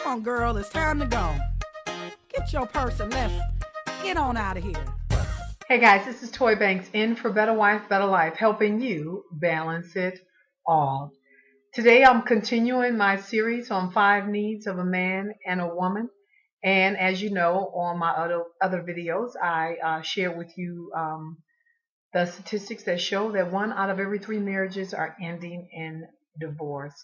on, girl, it's time to go. Get your purse and let's get on out of here. Hey guys, this is Toy Banks in for Better Wife, Better Life, helping you balance it all. Today I'm continuing my series on 5 needs of a man and a woman. And as you know, on my other videos, I share with you the statistics that show that 1 out of every 3 marriages are ending in divorce.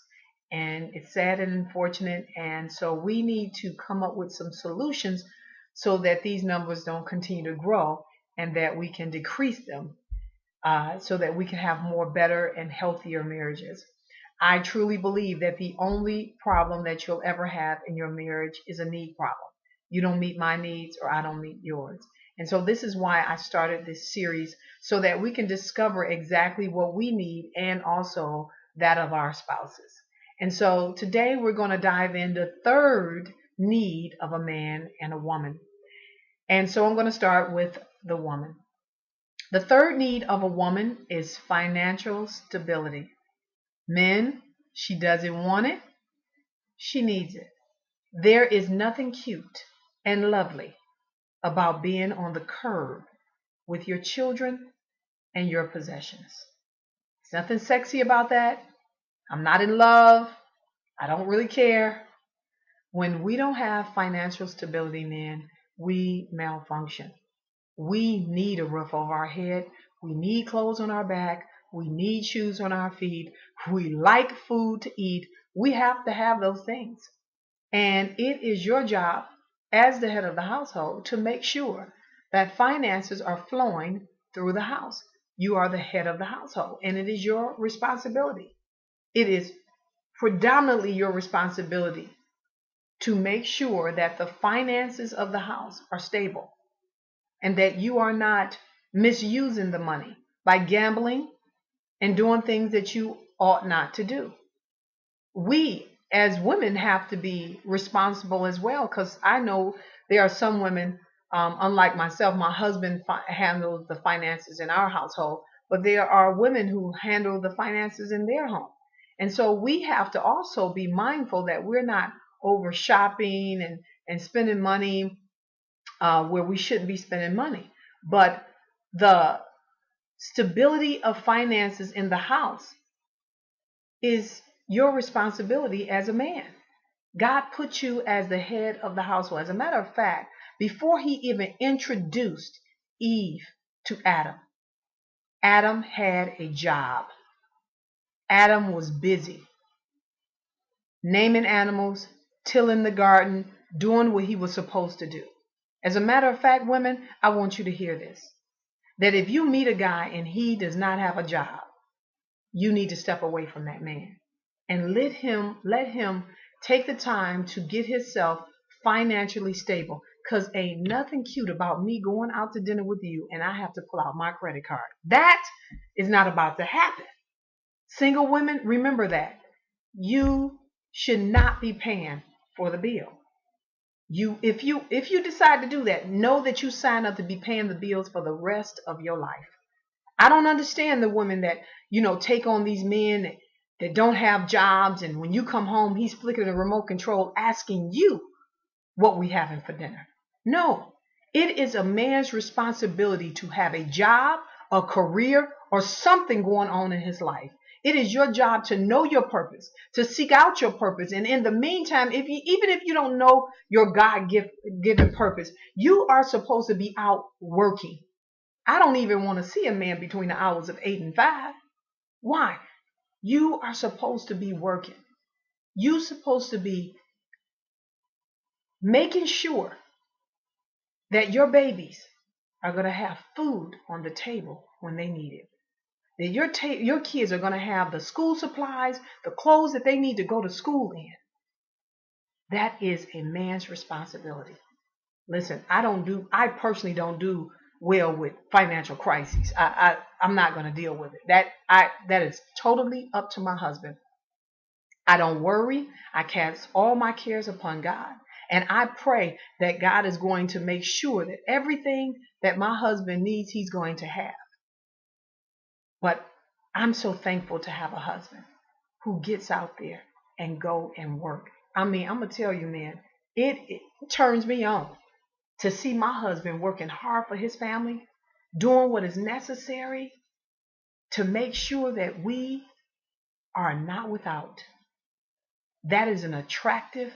And it's sad and unfortunate. And so we need to come up with some solutions so that these numbers don't continue to grow and that we can decrease them so that we can have more better and healthier marriages. I truly believe that the only problem that you'll ever have in your marriage is a need problem. You don't meet my needs or I don't meet yours. And so this is why I started this series, so that we can discover exactly what we need and also that of our spouses. And so today we're going to dive into the 3rd need of a man and a woman. And so I'm going to start with the woman. The 3rd need of a woman is financial stability. Men, she doesn't want it. She needs it. There is nothing cute and lovely about being on the curb with your children and your possessions. There's nothing sexy about that. I'm not in love. I don't really care. When we don't have financial stability, men, we malfunction. We need a roof over our head. We need clothes on our back. We need shoes on our feet. We like food to eat. We have to have those things. And it is your job as the head of the household to make sure that finances are flowing through the house. You are the head of the household, and it is your responsibility. It is predominantly your responsibility to make sure that the finances of the house are stable and that you are not misusing the money by gambling and doing things that you ought not to do. We as women have to be responsible as well, because I know there are some women, unlike myself, my husband handles the finances in our household, but there are women who handle the finances in their home. And so we have to also be mindful that we're not over shopping and spending money where we shouldn't be spending money. But the stability of finances in the house is your responsibility as a man. God put you as the head of the household. As a matter of fact, before he even introduced Eve to Adam, Adam had a job. Adam was busy naming animals, tilling the garden, doing what he was supposed to do. As a matter of fact, women, I want you to hear this, that if you meet a guy and he does not have a job, you need to step away from that man and let him take the time to get himself financially stable, because ain't nothing cute about me going out to dinner with you and I have to pull out my credit card. That is not about to happen. Single women, remember that. You should not be paying for the bill. If you decide to do that, know that you sign up to be paying the bills for the rest of your life. I don't understand the women that, take on these men that don't have jobs, and when you come home, he's flicking the remote control asking you what we having for dinner. No, it is a man's responsibility to have a job, a career, or something going on in his life. It is your job to know your purpose, to seek out your purpose. And in the meantime, even if you don't know your God-given purpose, you are supposed to be out working. I don't even want to see a man between the hours of 8 and 5. Why? You are supposed to be working. You're supposed to be making sure that your babies are going to have food on the table when they need it. That your kids are going to have the school supplies, the clothes that they need to go to school in. That is a man's responsibility. Listen, I personally don't do well with financial crises. I'm not going to deal with it. That is totally up to my husband. I don't worry. I cast all my cares upon God. And I pray that God is going to make sure that everything that my husband needs, he's going to have. But I'm so thankful to have a husband who gets out there and go and work I mean, I'm going to tell you, man, it turns me on to see my husband working hard for his family, doing what is necessary to make sure that we are not without. That is an attractive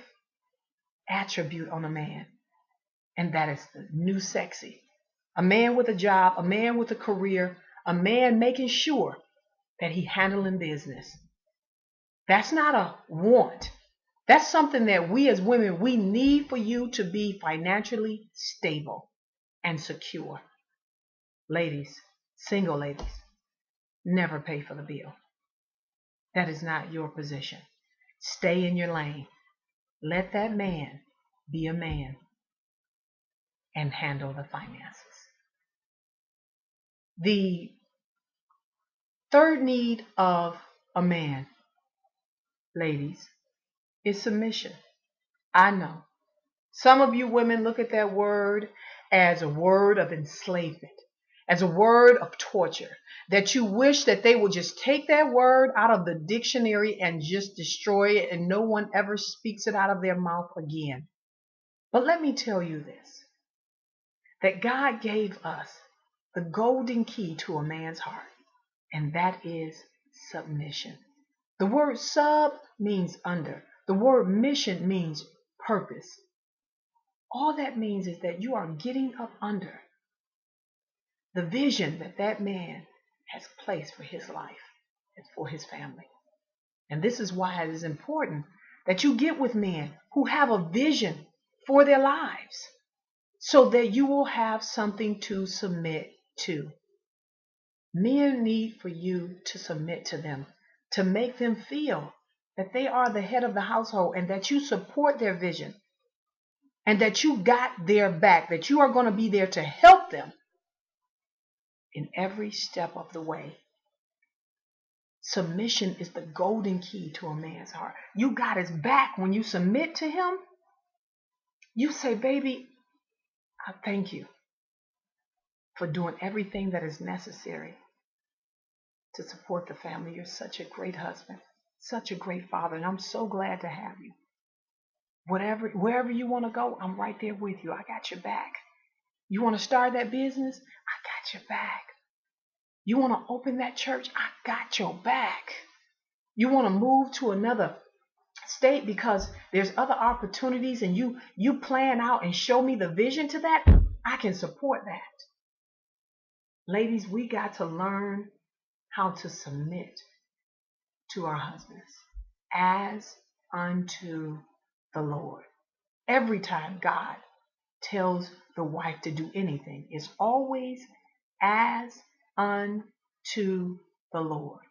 attribute on a man. And that is the new sexy. A man with a job, a man with a career, a man making sure that he handling business. That's not a want. That's something that we as women, we need for you to be financially stable and secure. Ladies, single ladies, never pay for the bill. That is not your position. Stay in your lane. Let that man be a man and handle the finances. The third need of a man, ladies, is submission. I know. Some of you women look at that word as a word of enslavement, as a word of torture, that you wish that they would just take that word out of the dictionary and just destroy it and no one ever speaks it out of their mouth again. But let me tell you this, that God gave us the golden key to a man's heart, and that is submission. The word sub means under. The word mission means purpose. All that means is that you are getting up under the vision that that man has placed for his life and for his family. And this is why it is important that you get with men who have a vision for their lives so that you will have something to submit to. Men need for you to submit to them, to make them feel that they are the head of the household and that you support their vision and that you got their back, that you are going to be there to help them in every step of the way. Submission is the golden key to a man's heart. You got his back when you submit to him. You say, baby, I thank you for doing everything that is necessary to support the family. You're such a great husband, such a great father, and I'm so glad to have you. Wherever you want to go, I'm right there with you. I got your back. You want to start that business? I got your back. You want to open that church? I got your back. You want to move to another state because there's other opportunities and you plan out and show me the vision to that? I can support that. Ladies, we got to learn how to submit to our husbands as unto the Lord. Every time God tells the wife to do anything, it's always as unto the Lord.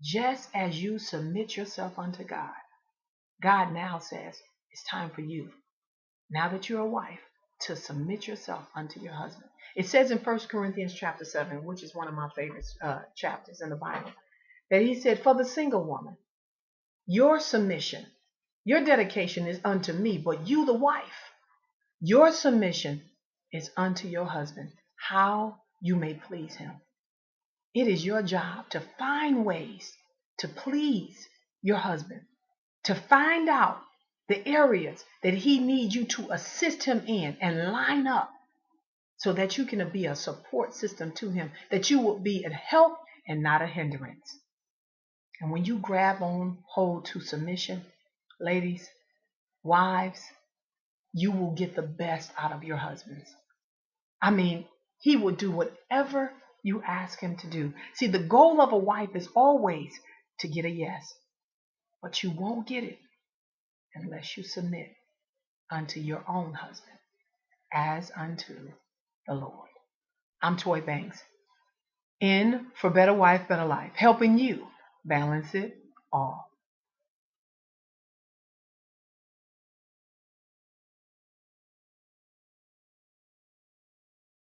Just as you submit yourself unto God, God now says it's time for you, now that you're a wife, to submit yourself unto your husband. It says in 1 Corinthians chapter 7, which is one of my favorite chapters in the Bible, that he said, for the single woman, your submission, your dedication is unto me, but you, the wife, your submission is unto your husband, how you may please him. It is your job to find ways to please your husband, to find out the areas that he needs you to assist him in and line up so that you can be a support system to him, that you will be a help and not a hindrance. And when you grab on hold to submission, ladies, wives, you will get the best out of your husbands. I mean, he will do whatever you ask him to do. See, the goal of a wife is always to get a yes, but you won't get it unless you submit unto your own husband as unto the Lord. I'm Toy Banks, in for Better Wife, Better Life, helping you balance it all.